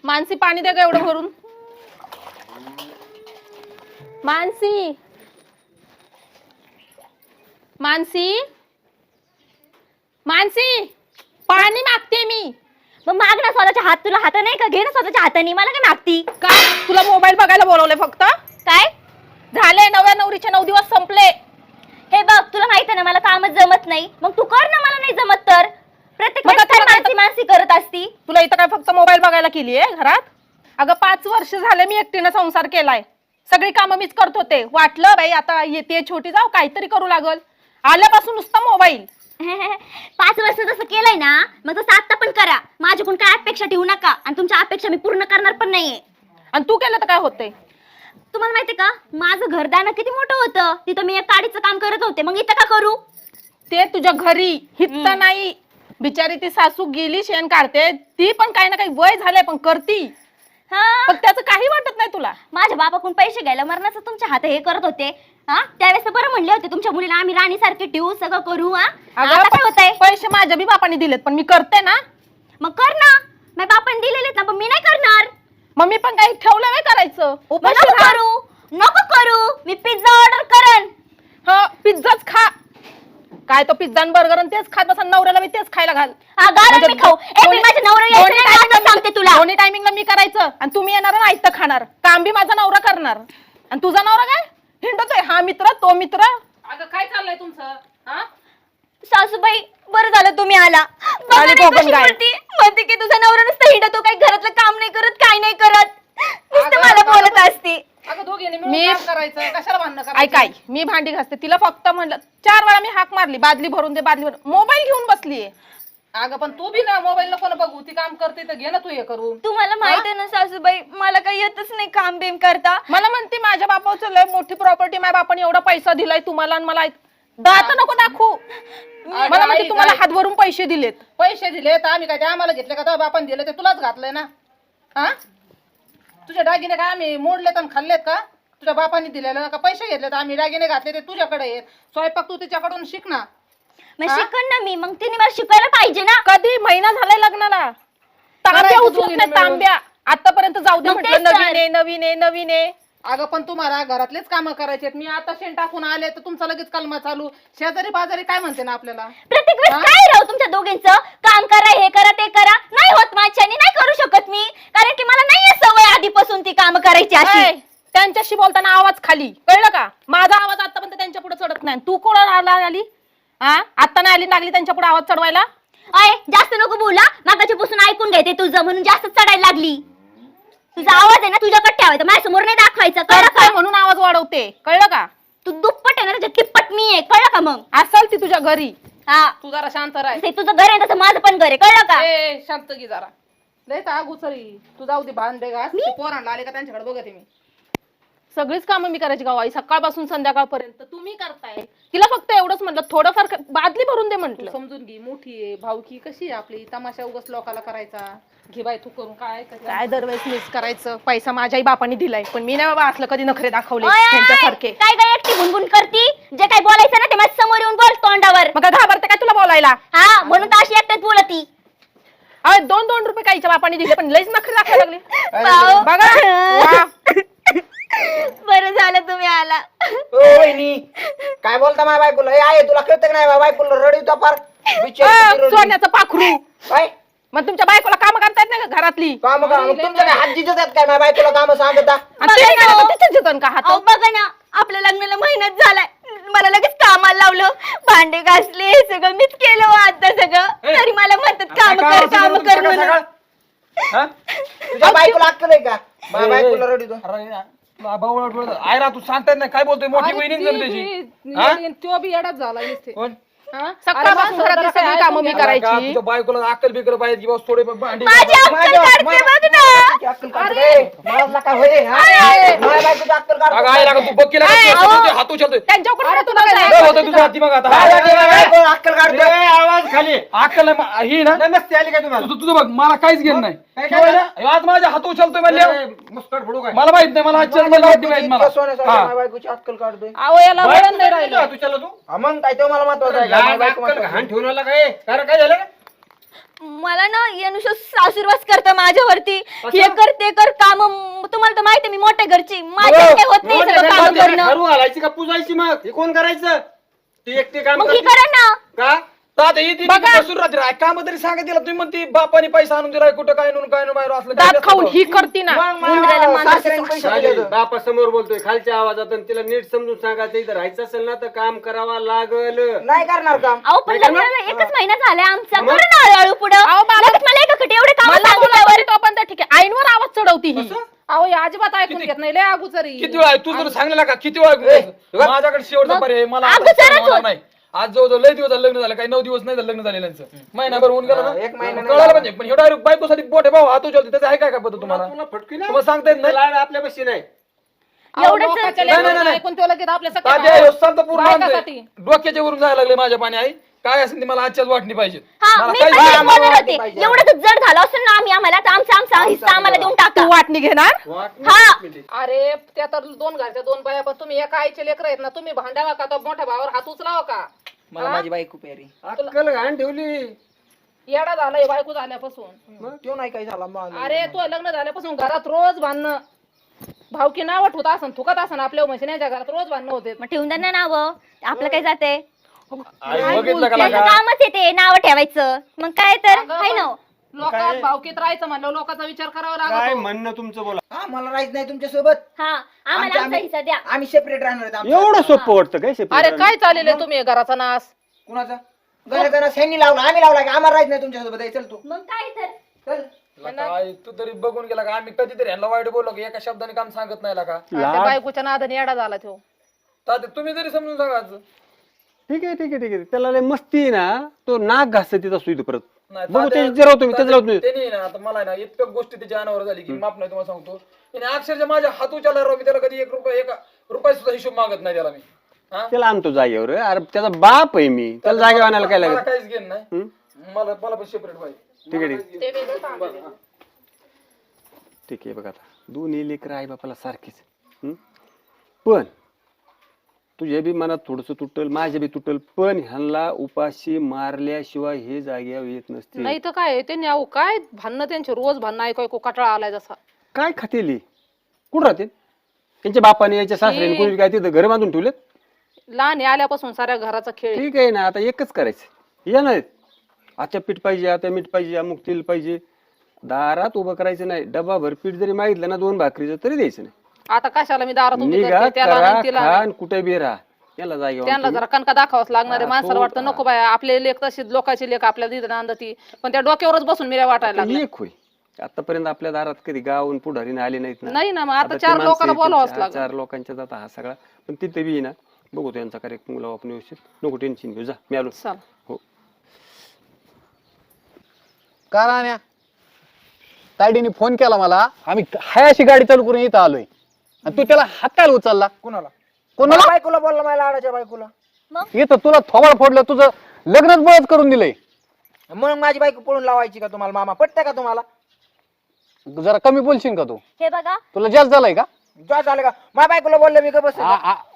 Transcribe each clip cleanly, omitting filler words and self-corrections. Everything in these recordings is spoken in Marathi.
मानसी पाणी दे ग एवढं भरून. मानसी मानसी मानसी पाणी मागते मी. मग माग ना स्वतःच्या हात, तुला हात नाही का? घे ना स्वतःच्या हाताने, मला काय मागती? काय तुला मोबाईल बघायला बोलवले फक्त? काय झाले नव्या नवरीचे 9 दिवस संपले. हे बघ, तुला माहित आहे ना मला कामच जमत नाही, मग तू कर ना. मला नाही जमत तर प्रत्येक मग आता माणसी मानसी करत असती. तुला इथं काय फक्त मोबाईल बघायला केलीये घरात? अगं 5 वर्ष झाले मी एकटीनं संसार केलाय. सगळी कामं मीच करत होते. वाटलं बाई आता येते छोटी जाऊ काहीतरी करू लागल. आल्यापासून नुसता मोबाईल. 5 वर्ष जसं केलंय ना, मग तसं आता पण करा. माझ्याकडून काय अपेक्षा ठेवू नका, आणि तुमच्या अपेक्षा मी पूर्ण करणार पण नाहीये. आणि तू केलं तर काय होतंय? तुम्हाला माहितीये का माझं घरदार किती मोठं होतं? तिथं मी एक काडीचं काम करत होते, मग इथं का करू? ते तुझ्या घरी हित नाही. बिचारी ती सासू गेली शेण काढते, ती पण काही ना काही वय झालंय पण करती. पण त्याचं काही वाटत नाही तुला? माझ्या बाबाकडून पैसे घ्यायला मरणाचं तुमच्या हात हे करत होते. त्यावेळेस बरं म्हणले होते तुमच्या मुलीला आम्ही राणी सारखे ठेवू, सगळं करू. आता काय होतंय? पैसे माझ्या बी बापाने दिलेत पण मी करते ना. मग कर ना. माझ्या बापाने दिलेलेत ना, पण मी नाही करणार. मग मी पण काही ठेवलं नाही करायचं. नको करू. मी पिझ्झा ऑर्डर करेन. हा पिझ्झाच खा. काय तो पिझ्झा आणि बर्गर आणि तेच खात बसा. नवऱ्याला मी तेच खायला घाल. मी खाऊ. माझ्या नवऱ्याला सांगते तुला. दोन्ही टायमिंगला मी करायचं आणि तुम्ही येणार आणि आयतं खाणार. काम बी माझा नवरा करणार. आणि तुझा नवरा काय हिंडतोय? हा मित्र तो मित्र. अगं काय चाललंय तुमचं? सासूबाई बरं झालं तुम्ही आला. म्हणते की तुझा नवरा नुसतं हिंडतो, काही घरातलं काम नाही करत, काय नाही करत, नुसतं मला बोलत असते. मी करायचं कशाला भांडण करायचं? काय मी भांडी घासते. तिला फक्त म्हणलं 4 वेळा मी हाक मारली, बादली भरून दे बादली भरून. मोबाईल घेऊन बसलीये. अगं पण तू बी ना मोबाईल नको ना बघू. ती काम करते तर घे ना तू हे करून. तुम्हाला माहित आहे ना सासूबाई, मला काही येतच नाही काम बिम करता. मला म्हणते माझ्या बापाचं लय मोठी प्रॉपर्टी, माझ्या बापाने एवढा पैसा दिलाय तुम्हाला आणि मला दात नको दाखवू. मला म्हणते तुम्हाला हात भरून पैसे दिलेत. पैसे दिलेत आम्ही काय आम्हाला घेतले का? तर बापाने दिले ते तुलाच घातलंय ना. हा तुझे दागिने काय आम्ही मोडलेत आणि खाल्लेत का? तुझ्या बापाने दिलेलं का? पैसे घेतलेत आम्ही, दागिने घातले ते तुझ्याकडे आहेत. स्वयंपाक तू तिच्याकडून शिक ना. मग शिकन ना मी. मग तिने मला शिकायला पाहिजे ना. कधी महिना झालाय लग्नाला तांब्या उचलत नाही तांब्या. आतापर्यंत जाऊ दे म्हटलं नवीन आहे नवीन आहे नवीन आहे. अगं पण तुम्हाला घरातलेच कामं करायचे. मी आता शेण टाकून आले तर तुमचा लगेच कलमा चालू. शेजारी बाजारी काय म्हणते ना आपल्याला? प्रत्येक वेळेस काय राहू तुमच्या दोघींचं? काम करा, हे करा, ते करा. नाही होत माझ्याने, नाही करू शकत मी, कारण की मला नाहीये सवय आधीपासून ती काम करायची अशी. त्यांच्याशी बोलताना आवाज खाली, कळलं का? माझा आवाज आतापर्यंत त्यांच्या पुढे चढत नाही. तू कोण आली? आता नाही आली लागली त्यांच्या पुढे आवाज चढवायला? जास्त नको बोला. मागाच्यापासून ऐकून घ्यायचे तुझं, म्हणून जास्त चढायला लागली. तुझा आवाज आहे ना तुझ्याकडे ठेवायचा, माझ्या समोर नाही दाखवायचं, कळलं का? म्हणून आवाज वाढवते, कळलं का? तू दुप्पट आहे ना, त्याच्या तिप्पट मी आहे, कळलं का? मग असेल ती तुझ्या घरी. तू जरा शांत राह. तुझं घर आहे तसं माझं पण घर आहे, कळलं का? शांत की जरा. लय आग उचली. तू जाऊ दे भांडे घास. पोरांना आले का त्यांच्याकडे बघते मी. सगळीच कामं मी करायची गाव आई, सकाळपासून संध्याकाळपर्यंत. तुम्ही करताय. तिला फक्त एवढंच म्हटलं थोडंफार बादली भरून दे म्हटलं. समजून घे, मोठी आहे, भावकी कशी आहे आपली. तमाशा उगाच लोकाला करायचा. घे बाय तू करून. काय दरवेळेस मिस करायचं. पैसा माझ्याही बापाने दिलाय, पण मी नाही बाबा असलं कधी नखरे दाखवले त्यांच्यासारखे. काय काय एकटी भुनभुन करती? जे काय बोलायचं ना ते माझ्या समोर येऊन बोल तोंडावर. मग घाबरते काय तुला बोलायला? म्हणून तर अशी एकट्यात बोलती. 2-2 रुपये काहीच्या बापाने दिले, पण लईच नखरे दाखवायला लागले. बघा बरं झालं तुम्ही आला. काय बोलता माझ्या बायकोला? आहे तुला कळतं नाही बायकोला रडीतो फार. सोन्याचं पाखरू. काय मग तुमच्या बायकोला काम करता येत नाही का घरातली? काम तुमचं काय हात जिजत आहेत काय? माझ्या बायकोला काम सांगता का हात? बघा ना, आपल्या लग्नाला महिन्यात झालाय, मला लगेच कामाला लावलं, भांडे घासले, सगळं मीच केलं आता सगळं, तरी मला म्हणतात काम कर काम कर म्हणून. तुझ्या बायकोला अक्कल आहे का? माझ्या बायकोला रडीतो. आय रा तू सांगताय नाही काय बोलतोय? मोठी बहिणी त्याची तो बी येडाच झाला. सकाळपासून घरातली सगळी कामं मी करायची. तुझ्या बायकोला अक्कल बिकल पाहिजे की थोडे भांडी माझी अक्कल काढते बघ ना. अक्कल काढतो मला काय होय? माझ्या बायकोची अक्कल काढतो. काय लागा तू बघ केला हात उचलतोय त्यांच्याकडे तुझ्या हाती मग आता अक्कल काढतो. आवाज खाली अक्कल ही ना नमस्ते आली का तुम्हाला? तुझं बघ मला काहीच घेत नाही. आज माझ्या हात उचलतोय म्हणले मला माहित नाही. मला आजच्या माहिती माहित मला माझ्या बायकोची अक्कल काढतोय. अहो याला वळण नाही राहिलं. तू चला तू मग काय तो मला महत्वाचं आहे. घाण ठेवून आला काय काय झालं? मला ना यानुसार सासूरवास करता माझ्यावरती, हे कर ते कर काम. तुम्हाला तर माहिती मी मोठ्या घरची, माझ्या काही होत नाही सगळं काम करणं. घरू घालायची का पुजायची? मग हे कोण करायचं? ती एकटी काम मग ही करते करा ना. का? आता येते बसून राहते काम तरी सांगा तिला. तुम्ही म्हणते बापाने पैसा आणून दिलाय कुठं काय नून काय बाहेर असलं दात खाऊन ही करती ना. उंदराला माणूस सासऱ्याने पैसे दिले होते. बापा समोर बोलतोय खालच्या आवाजात आणि तिला नीट समजून सांगायचं इथं राहायचं असेल ना तर काम करावा लागल. नाही करणार काम. अहो पण लग्नाला एकच महिना झालाय आमचा, करू ना हळूहळू पुढं. अहो, मला- लगेच मला एका एवढे काम मला सांगितल्यावर बोलावं तो पण ठीक आहे. आईनवर आवाज चढवती ही. अहो या अजिबात ऐकून घेत नाही, लय अगोचरी. किती वेळा तू जर सांगलेला का किती वेळा माझ्याकडे शेवटचा पर्याय मला आता अगोदरच होणार होत. नाही. आज जवळ लय दिवस झाले लग्न झालं, काही 9 दिवस नाही झालं लग्न झालेलं महिनाभर होऊन गेला ना. एक महिना नाही कळायला पाहिजे. पण एवढा बायकोसाठी बोटे भाऊ हात उचलते त्याचं आहे काय पद्धत तुम्हाला? तुला फटकी तुम्हाला सांगता येत नाही. लाड आपल्यापाशी नाही. अहो, एवढंच- लोकांच्या नाही, नाही, लेकरांना नाही. ऐकून तो लगेच आपल्या सख्या तात्या भावाला- हे सांगतो पूर्ण आणतोय. बायकासाठी. डोक्याच्या वरून जायला लागले माझ्या पाणी आई. काय असेल ते मला आजच्याच वाटणी पाहिजे. हा मला मी काहीच पण नाही. तेच बोलणार वाटणी होते. पाहिजे. एवढं तर जड झालं असून ना आम्ही आम्हाला तर आमचा हिस्सा आम्हाला देऊन टाका. तू वाटणी घेणार? हा. अरे त्या तर 2 घरच्या 2 बाया, पण तुम्ही एका आईचे लेकर आहेत ना. तुम्ही भांडावा का तर मोठ्या भावावर हात उचलावा का? मला माझी बायको प्यारी. अक्कल घाण ठेवली. येडा झालाय बायको झाल्यापासून. तो नाही काही झाला मग. अरे तू लग्न झाल्यापासून घरात रोज भांडणं. भावकी नाव ठेवत असन, थुकत असन आपल्या म्हशीच्या घरात रोज भांडणं होते. मग ठेवून द्या ना नावं, आपलं काय जाते. आई बघितलं का त्याचं लागा? कामच येते नाव ठेवायचं. मग काय तर हाय ना. लोकात भावकीत राहायचं म्हणलं लोकांचा विचार करावा काय लागतो. म्हणणं तुमचं बोला. हा मला राहायचं नाही तुमच्या सोबत. हा आम्हाला आमचा हिस्सा द्या. आम्ही सेपरेट राहणार आहेत. आमचं. एवढं सोपं वाटतं काय separate अरे राहणं? काय चाललेलं आहे तुम्ही घराचा नाश? कुणाचा घराचा सैनी लावला, आम्ही लावला की आम्हाला राहायचं नाही तुमच्या सोबत. चल तू मग काय तर चल. लका, आई तू तरी बघून गेला का? आम्ही कधीतरी ह्यांना वाईट बोललो की एका शब्दाने काम सांगत नाही का? त्या बायकोच्या नादाने येडा झाला तो. तात्या तुम्ही तरी समजून सांगायचं. ठीक आहे ठीक आहे ठीक आहे. त्याला लय मस्ती आहे ना, तो नाक घासत तिथं असतो इथं परत. नाही, बघू तात्या- ते राहतो मी त्याच राहतो. त्यांनी ना आता मला ना इतक्या गोष्टी त्याच्या अनावर झाली की माफ नाही तुम्हाला सांगतो. त्याने अक्षरशः माझ्या हात उचलला राव. मी त्याला कधी 1 रुपया सुद्धा हिशोब मागत नाही त्याला मी. हा? त्याला आणतो जागेवर. अरे त्याचा बाप आहे मी, त्याला जागेवर आणायला काय मला लागत? काहीच घेणं नाही. मला पण सेपरेट पाहिजे. ठीक आहे ठीक आहे. ते वेगळं थांबलेलं. ठीक आहे. बघा आता दोन्ही लेकर आई बापाला सारखीच. पण तुझ्या बी मनात थोडस तुटल, माझ्या बी तुटल, पण ह्यांना उपाशी मारल्याशिवाय हे जाग्यावर येत नसते. नाही तर काय त्यांनी अहो काय भांडणं त्यांचे रोज भांडणं ऐकू कटाळा आलाय जसा. काय खातेली? कुठं राहते त्यांच्या बापाने याच्या सासऱ्याने कोणी काय तिथं घर बांधून ठेवलेत? लहान आहे आल्यापासून साऱ्या घराचा खेळ. ठीक आहे ना, आता एकच करायचं. या नाहीत आता पीठ पाहिजे, आता मीठ पाहिजे, अमुक तेल पाहिजे. दारात उभं करायचं नाही. डबा भर पीठ जरी मागितलं ना 2 भाकरीचं तरी द्यायचं नाही. आता कशाला मी दारात उभी निघा करते, त्याला करा आणि तिला खान कुठे बी राहा. याला जागेवर त्यांना जरा कणका दाखवाच लागणार आहे. माणसाला वाटतं नको बाया आपले लेख तशी लोकांची लेख आपल्या दिद नांदती, पण त्या डोक्यावरच बसून मिऱ्या वाटायला लागल्या. एक होय. आतापर्यंत आपल्या दारात कधी गावून पुढारीने आले नाहीत ना. नाही ना, मग आता आता ते 4 माणसं लोकांना येतील, बोलावंच 4 लागलं. लोकांच्या जाता हा सगळा. पण तिथे बी ना बघू त्यांचा कार्यक्रम लावू आपण व्यवस्थित. नको टेन्शन घेऊ. जा मी आलो. चल. हो. का राण्या तायडीने फोन केला मला, आम्ही हाय अशी गाडी चालू करून इथं आलोय आणि तू त्याला हात काय उचलला? कुणाला? कोणाला? बायकोला बोलला, माझ्या लाडाच्या बायकोला. इथं तुला थोबाड फोडलं, तुझं लग्नच बळच करून दिलंय. म्हणून माझी बायको पळून लावायची का तुम्हाला? मामा पटतंय का तुम्हाला? जरा कमी बोलशील का तू? हे बघा तुला जास्त झालंय का? जास्त झालं का? माझ्या बायकोला बोललं मी का बस.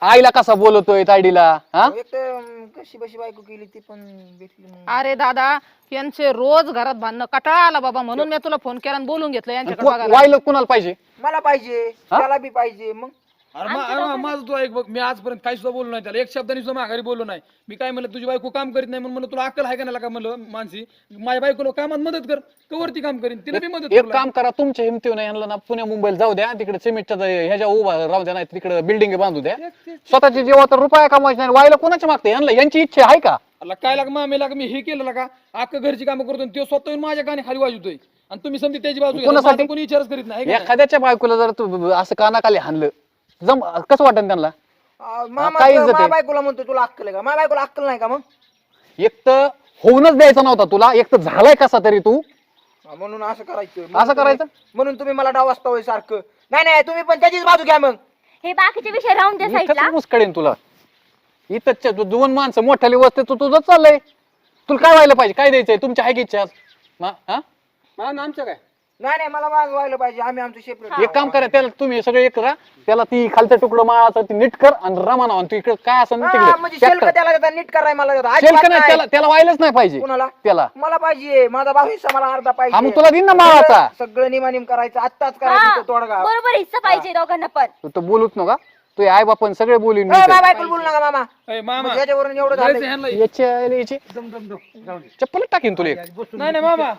आईला कसा बोलतोय तायडीला? हा एक तर कशी बशी बायको केली ती पण भेटली मग. अरे दादा यांचे रोज घरात भांडणं कटाळा आला बाबा, म्हणून मी तुला फोन केला आणि बोलून घेतलं यांच्याकडे बघायला. वाईला कुणाला पाहिजे? मला पाहिजे, त्याला बी पाहिजे. मग अरे माझं तू ऐक बघ, मी आजपर्यंत काही सुद्धा बोललो नाही त्याला. 1 शब्दाने सुद्धा माघारी बोललो नाही. मी काय म्हणलं तुझी बायको काम करीत नाही म्हणलं तुला अक्कल आहे का नाही का म्हणलं मानसी. माझ्या बायकोला कामात मदत कर, कवरती काम करीन, तिला बी मदत एक कर. काम करा, तुमच्या हिमतीने यांना ना पुण्या मुंबईला जाऊ द्या, तिकडे सिमेंटच्या ह्याच्या उभा राहू द्या, नाही तिकडे बिल्डिंग बांधू द्या. स्वतःची जेव्हा तर रुपया कमावायची नाही. वाईला कोणाच्या मागते? यांना यांची इच्छा आहे का? अला काय लाग मामेला मी हे केलं का अख्खं घरची कामं करतो आणि तो स्वतः येऊन माझ्या कानी खाली वाजवतोय आणि तुम्ही समजी त्याची बाजू घेता. कोणासाठी? माझा कोणी विचारच करीत नाही, है का नाही? एखाद्याच्या बायकोला जर तू असं कानाखाली हाणलं कसं वाटन त्यांना? मामा काय इज्जत आहे? माझ्या बायकोला म्हणतो तुला अक्कल आहे का? माझ्या बायकोला अक्कल नाही का? मग एक तर होऊनच द्यायचा नव्हता तुला, एक तर झालाय कसा तरी तू. म्हणून असं करायचं. असं करायचं? म्हणून तुम्ही मला डावसता होय सारखं. नाही नाही, तुम्ही पण त्याचीच बाजू घ्या मग. हे बाकीचे विषय राहून द्या साईडला. इथंच मुस्कडेन तुला. इथंच 2 माणसं मोठ्याली वस्ते तू तुझंच चाललंय. तुला काय व्हायला पाहिजे? काय द्यायचंय? तुमच्या आहे की इच्छा? हा? आमच्या काय नाही मला माग व्हायला पाहिजे, आम्ही आमचं सेपरेट. एक काम करा, त्याला तुम्ही सगळे एक करा, त्याला ती खालचं तुकडं माळाचं ती नीट कर आणि रमाना आणि तू इकडे काय असेल ना म्हणजे शेल्क तिकडे त्याला देता, नीट कराय मला देता. शेल्क अजिबात नाही, नाही. त्याला व्हायलाच नाही पाहिजे कुणाला? त्याला. मला पाहिजे, माझा भाऊ हिस्सा मला अर्धा हा पाहिजे. मग तुला देईन ना माळाचा. सगळं निमानिम करायचं, आत्ताच हा, करायचं तोडगा. बरोबर हिस्सा पाहिजे दोघांना पण. तू तर बोलूच नका, तू आई बापन सगळे बोलून मामा बायकोला बोलू नका मामा. ए, मामा म्हणजे याच्यावरून एवढं जायचं झालं. ह्यांना. याची चप्पल टाकीन तुला एक. नाही मामा,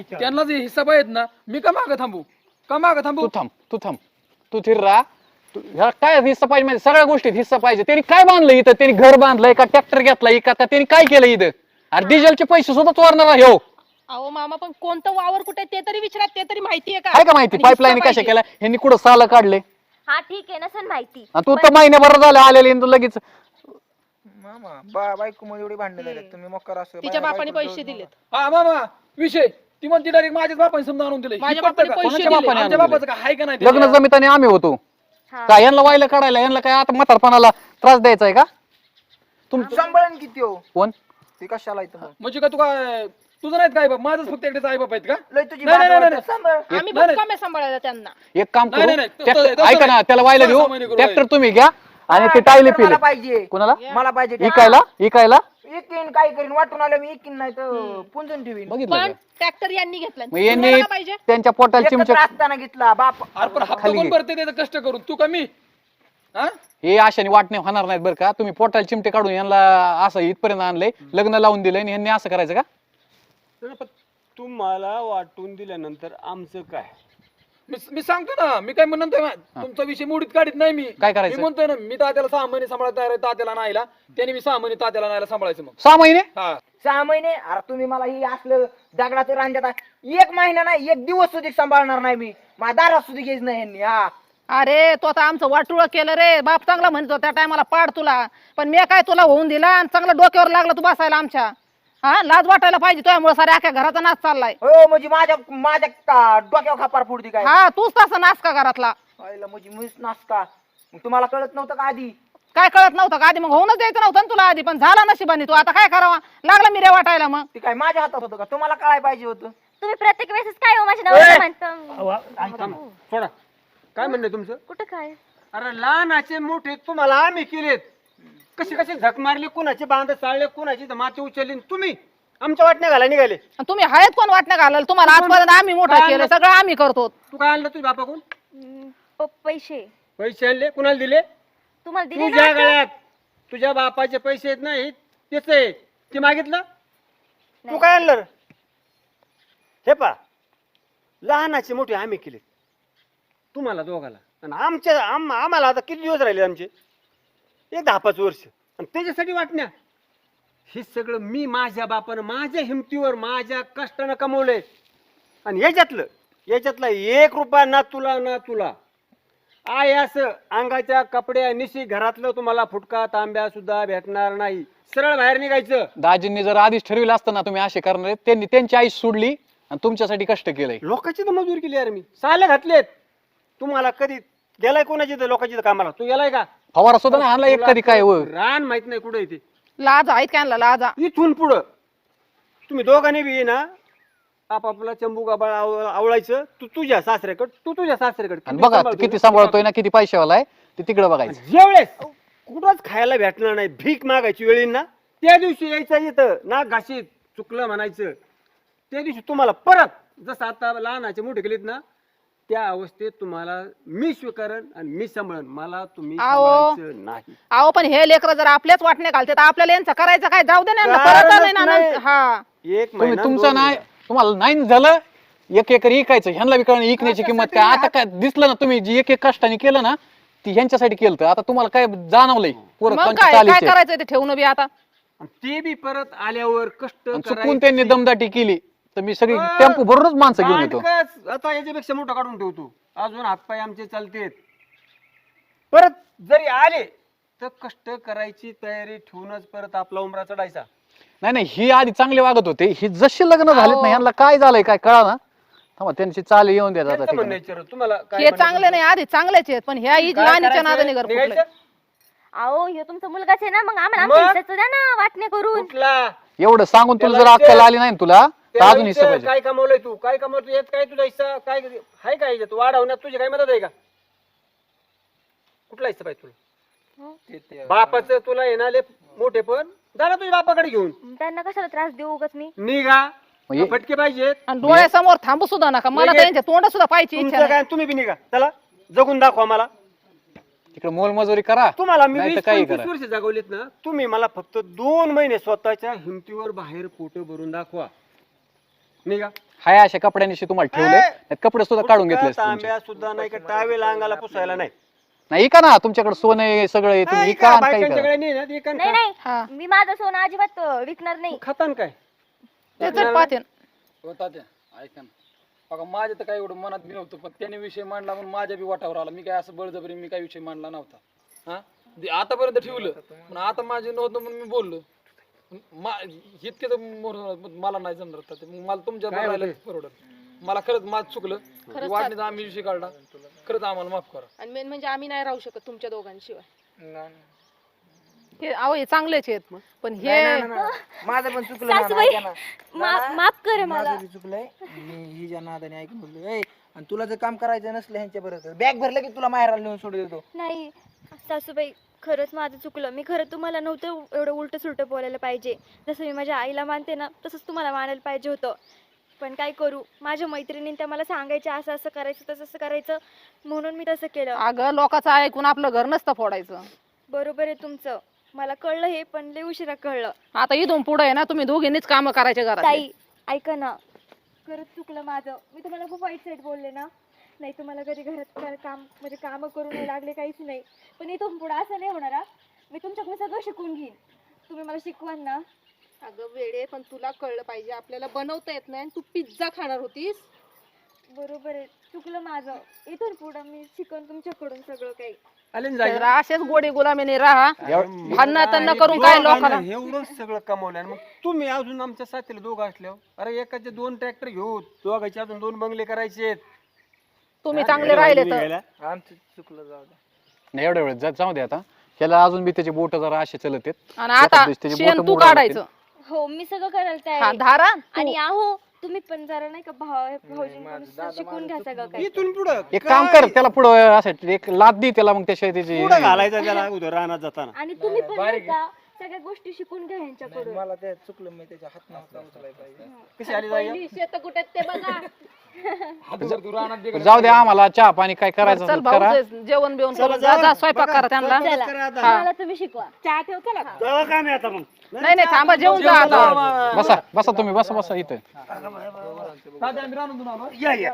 त्यांना जे हिस्सा पाहिजे ना, मी का मागं थांबू? तू थांब तू थिर राहा. ह्या काय हिस्सा पाहिजे म्हणजे सगळ्या गोष्टीत हिस्सा पाहिजे. त्यांनी काय बांधलं इथं? त्यांनी घर बांधलंय का ट्रॅक्टर घेतलाय का त्यांनी काय केलं इथं? अरे डिझेलचे पैसे सुद्धा चोरणार हो. अहो मामा, पण कोणतं वावर कुठे ते तरी विचारा, ते तरी माहितीये का? काय का माहिती आणि पाईपलाईन हिस्सा कशा पाहिजे. केल्या ह्यांनी कुठं साला काढले? हा ठीक आहे, नसेल माहिती. आणि तू तर महिन्याभर झाले आलेले आणि तू लगेच मामा बायको मध्ये एवढी भांडणं झाल्यात, तुम्ही मकर असं तिच्या बाया- बापाने बायकोला पैसे जाऊ दिलेत. हा मामा, विषय ती म्हणते डायरेक्ट माझ्याच बापाने समजा आणून दिले. माझ्या बापाने पैसे कोणाच्या दिले. बापाने आमच्या आणून बापाचं काय आहे का नाही लग्न त्याच्यात? जमिताने आम्ही होतो हा. काय यांना वायला काढायला? यांना काय आता म्हातारपणाला त्रास द्यायचा आहे का? नसतं. सांभाळून किती हो कोण ती कशाला इथं मग? म्हणजे का तू काय तुझं नाहीत काय बाप? माझंच फक्त एकटेच आई बाप आहेत का? लय तुझी नाही, नाही, बाजू नाही, वाटते, सांभाळ. आम्ही नाही, भक्कम आहे सांभाळायला त्यांना. एक काम नाही, करू नाही, ट्रॅक्टर- तसं ऐका ना, नाही. त्याला वायला सहा देऊ. महिने करू ट्रॅक्टर राहिले. तुम्ही घ्या आणि हा, ते टायले ट्रॅक्टर मला पिले पाहिजे. कोणाला मला पाहिजे इकायला इकीन काय करीन, वाटून आलं मी इकीन नाही तर पुंजून ठेवीन. बघितलं पण का? ट्रॅक्टर यांनी घेतला. मग यांनी तुम्हाला काय पाहिजे? त्यांच्या पोटाला चिमच्या एकत्र असताना घेतला बाप. अरे पण हप्ता खाली कोण घे. भरते त्याचं कष्ट करून? तू कमी हा? हे आशाने वाटणे होणार नाहीत बरं का. तुम्ही पोटाला चिमटे काढून यांना असं इथपर्यंत आणलंय, लग्न लावून दिलंय आणि यांनी असं करायचं का? तुम्हाला वाटून दिल्यानंतर आमचं काय? मी सांगतो ना, मी काय म्हणतोय तुमचा विषय मोडीत काढीत नाही मी. काय करायचं? मी म्हणतोय ना, मी तात्याला 6 महिने सांभाळता तयार आहे, तात्याला नाहीला त्याने मी 6 महिने तात्याला नाहीला सांभाळायचं मग. 6 महिने हा 6 महिने? अरे तुम्ही मला ही असलं दगडाचं रांजत 1 महिना नाही, 1 दिवस सुद्धा सांभाळणार नाही मी. माझ्या दारात सुद्धा घ्यायच नाही यांनी. हा अरे तो आता आमचं वाटुळ केलं रे. बाप चांगला म्हणतो त्या टायमाला पाड तुला, पण मी काय तुला होऊन दिला आणि चांगलं डोक्यावर लागलं तू बसायला आमच्या. हा, लाज वाटायला पाहिजे तुझ्यामुळे साऱ्या अख्या घराचा नाच चाललाय. हो म्हणजे माझ्या डोक्यावर खापार फुडती काय? हा, तूच तसा नाच का घरातला? आईला म्हणजे मीच नाचता. मग तुम्हाला कळत नव्हतं का आधी? काय कळत नव्हतं का आधी? मग होऊनच द्यायचं नव्हतं ना तुला आधी, पण झाला नशिबाने. तू आता काय करावा लागला मी रे वाटायला मग. ते काय माझ्या हातात होतं का? तुम्हाला कळायला पाहिजे होतं. तुम्ही प्रत्येक वेळेस काय हो माझ्या नवऱ्याला म्हणता? सोडा, काय म्हणणं तुमचं? कुठं काय? अरे लहानाचे मोठे तुम्हाला आम्ही केलेत. कशी कशी झक मारली, कुणाचे बांध चालले, कुणाची माती उचलली, तुम्ही आमच्या वाटण्या घाला निघाले. आणि तुम्ही हयत कोण वाटणं घालाल? तुम्हाला आजपर्यंत आम्ही मोठं केलं, सगळं आम्ही करतो. तू काय आणलं तुझ्या बापाकडून? पैसे पैसे आणले, कुणाला दिले? तुम्हाला दिले तुझ्या ना आता? गळ्यात तुझ्या बापाचे पैसे आहेत नाही तेच आहे. ते मागितलं तू काय आणलं रे? हे पा, लहानाचे मोठे आम्ही केले तुम्हाला दोघाला, आणि आम्हाला आता किती दिवस राहिले आमचे? 10-5 वर्ष. आणि त्याच्यासाठी वाटण्या हे सगळं मी माझ्या बापानं माझ्या हिमतीवर माझ्या कष्टानं कमवलंय. आणि याच्यातला 1 रुपया ना तुला आहे असं अंगाच्या कपड्या निशी घरातलं तुम्हाला फुटका तांब्या सुद्धा भेटणार नाही. सरळ बाहेर निघायचं. दाजींनी जर आधीच ठरविलं असतं ना तुम्ही असे करणार, त्यांनी त्यांची आई सोडली आणि तुमच्यासाठी कष्ट केलंय. लोकांची तर मजुरी केली यार मी, साले घातलेत. तुम्हाला कधी गेलाय कोणाची तर लोकांची तर कामाला? तू गेलाय का? फवारा सुद्धा नाही आणला एक कधी काय वर. रान माहित नाही कुठे येते. लाज आहेत काय लाजा? इथून पुढं तुम्ही दोघांनी बी ना आपापला चंबू गाबाळ आवळायचं. तू तुझ्या सासऱ्याकडे आणि बघा किती सांभाळतोय ना, किती पैशावाला आहे ते तिकडे बघायचं. ज्यावेळेस कुठंच खायला भेटणार नाही, भीक मागायची वेळ येईल ना, त्या दिवशी यायचं इथं ना घाशीत चुकलं म्हणायचं. त्या दिवशी तुम्हाला परत जसं आता लहानाचे मोठे केलेत ना, त्या अवस्थेत तुम्हाला मी स्वीकारण आणि मी सांभाळन. मला तुम्ही सांभाळायचं नाही. अहो पण हे लेकर जर आपल्याच वाटणे घालते तर आपल्याला यांचं करायचं काय? जाऊ दे ना यांना, परत आलंय ना नाही. नंतर. हा, एक तुम्ही महिना तुमचं 2 नाही, महिने. तुम्हाला नाही झालं 1 एकर इकायचं, ह्यांना बी कळलं इकण्याची किंमत काय. आता काय दिसलं ना, तुम्ही जी 1 कष्टाने केलं ना ती ह्यांच्यासाठी केलं. आता तुम्हाला काय जाणवलंय पोरं मग कोणच्या काय काय चालीचे. करायचं ते ठेवून बी आता. आणि ते बी परत आल्यावर कष्ट आणि चुकून करायचे. त्यांनी दमदाटी केली तर मी सगळी टेम्पो भरूनच माणसं घेऊन येतो. भांडकच आता याच्यापेक्षा मोठा काढून ठेवतो. अजून हातपाय आमचे चालतेत. परत जरी आले तर कष्ट करायची तयारी ठेवूनच परत आपला उमरा चढायचा. नाही ही आधी चांगले वागत होते, ही जशी लग्न झालेत अहो. ना ह्यांना काय झालंय काय कळा ना. थांबा त्यांची चाल येऊन द्या त्यांचं म्हणणं आता. विचारू, तुम्हाला काय हे म्हणायचं? चांगले नाही, आधी चांगलेच आहेत, पण ह्या काय लहानीच्या करायचं? नादाने घर फुटलंय. निघायचं? अहो ह्यो तुमचा मुलगाच आहे ना, मग आम्हाला मग? आमच्या हिस्साचं द्या ना वाटणे करून. कुठला एवढं सांगून तुला जर त्याला अक्कल आली नाही ना तुला त्याला अजून हिस्सा विचार, पाहिजे. काय कमवलंय तू, काय कमवतो, यात काय तुझा हिस्सा, काय आहे का याच्यात वाढवण्यात तुझी काय मदत आहे का? कुठला हिस्सा पाहिजे तुला? बापाचं तुला येणारे मोठे पण जरा तुझ्या बापाकडे घेऊन त्यांना कशाला त्रास देऊ उगाच मी? निघा. म्हणजे- फटके पाहिजेत आणि डोळ्यासमोर थांबू सुद्धा नका, मला लगेच. त्यांच्या तोंड सुद्धा पाहिजे इच्छा तुमचं नाही. काय, तुम्ही बी निघा. चला जगून दाखवा मला. तिकडे मोलमजुरी करा तुम्हाला मी नाही तर 20 काही 25 करा. वर्ष जगवलीत ना, तुम्ही मला फक्त 2 महिने स्वतःच्या हिमतीवर बाहेर पोट भरून दाखवा. निघा. हाय अशा कपड्यांशी तुम्हाला ठेवले ए! त्यात कपडे सुद्धा काढून घेतले कुठं तांब्या सुद्धा नाही का टावेल अंगाला पुसायला नाही. नाही का ना तुमच्याकडे सोनं आहे, सगळं आहे, तुम्ही नाही इका का, आणि काही करा. बायकांच्याकडे नाही ना, ते नाही नाही हा मी माझं सोनं अजिबात विकणार नाही. खातान काय? त्याच पाहते हो तात्या ऐका ना बघा, माझ्या तर काय एवढं मनात बी नव्हतं, पण त्याने विषय मांडला म्हणून माझ्या बी वाटावर आला. मी काय असं बळजबरी मी काय विषय मांडला नव्हता. हा आतापर्यंत ठेवलं, पण आता माझे नव्हतं म्हणून मी बोललो. इतके तर मला नाही जमणार तात्या. मग मला तुमच्या परवडत. मला खरंच माझं चुकलं. वाटणीचा आम्ही विषय काढला, खरंच आम्हाला माफ करा. आणि मेन म्हणजे आम्ही नाही राहू शकत तुमच्या दोघांशिवाय. हे अहो हे चांगलेच आहेत, पण हे माझं पण चुकलं ना, सासूबाई ऐका ना. माफ कर मला. माझं बी चुकलंय. मी हिच्या नादाने ऐकून बोललो. ए, आणि तुला जर काम करायचं नसलं ह्यांच्या बरोबर बॅग भरलं की तुला माहेराला नेऊन सोडून देतो. नाही सासूबाई, खरंच माझं चुकलं. मी खरं तुम्हाला नव्हतं एवढं उलट सुलट बोलायला पाहिजे. जसं मी माझ्या आईला मानते ना, तसंच तुम्हाला मानायला पाहिजे होतं. पण काय करू, माझ्या मैत्रिणींनी त्या मला सांगायच्या असं असं करायचं तसं करायचं, म्हणून मी तसं केलं. अगं लोकांचं ऐकून आपलं घर नसतं फोडायचं. बरोबर आहे तुमचं, मला कळलं हे, पण लय उशिरा कळलं. आता इथून पुढे आहे ना, तुम्ही दोघींनीच काम करायचे घरात. ताई ऐका ना, खरंच चुकलं माझं. मी तुम्हाला खूप वाईट साईड बोलले ना. नाही तुम्हाला कधी घरात काम म्हणजे कामं करून नाही लागले, काहीच नाही. पण इथून पुढे असं नाही होणार. मी तुमच्याकडून सगळं शिकून घेईन. तुम्ही मला शिकवाल ना. अगं वेडे, पण तुला कळलं पाहिजे आपल्याला बनवता येत नाही. तू पिझ्झा खाणार होतीस. बरोबर आहे, चुकलं माझं. इथून पुढे मी शिकवण तुमच्याकडून सगळं काही. आले ना तर असेच गोडी गुलामीने राहा. एवढं- भांडणं तन्न करून काय लोकांना. एवढं सगळं कमवलं मग तुम्ही अजून आमच्या साथीला दोघं असल्यावर, अरे एकाचे 2 ट्रॅक्टर घेऊ, दोघांचे अजून 2 बंगले करायचे. तुम्ही चांगले राहिले तर. आमचं चुकलं, जाऊ दे. नाही एवढ्या वेळेस जाऊ दे आता. त्याला अजून बी त्याचे बोट जरा असे चलत आहेत. आणि आता त्याचे शेण बोटं तू मोडायला काढायचं. हो मी सगळं करायला तयार हा आहे. धारा आणि आहो तुम्ही पण जरा नाही का भाऊजींकडून शिकून घ्या सगळं काही. इथून पुढं एक काम कर, त्याला पुढं असं एक लाद दी त्याला, मग त्याशिवाय त्याची पुढं घालायचं त्याला अगोदर रानात जाताना. आणि तुम्ही पण नाही का सगळ्या गोष्टी शिकून घ्या यांच्याकडून. मला ते चुकलं, मी त्याच्या हात नव्हता उचलायला पाहिजे. कशी आली जागा? पहिली शेत कुठे ते बघा. हातभर तू रानात दे. जाऊ दे, आम्हाला चहा पाणी काय करायचं चल असेल करा. भाऊ जेवण बिवण करून जा स्वयंपाक करा त्यांना. चला मला तुम्ही शिकवा. चहा ठेव चला. जाऊ का मी आता मग? नाही नाही थांबा, जेवून जा आता. बसा बसा तुम्ही बसा बसा इथं. तात्या आम्ही रानातून आलो. या.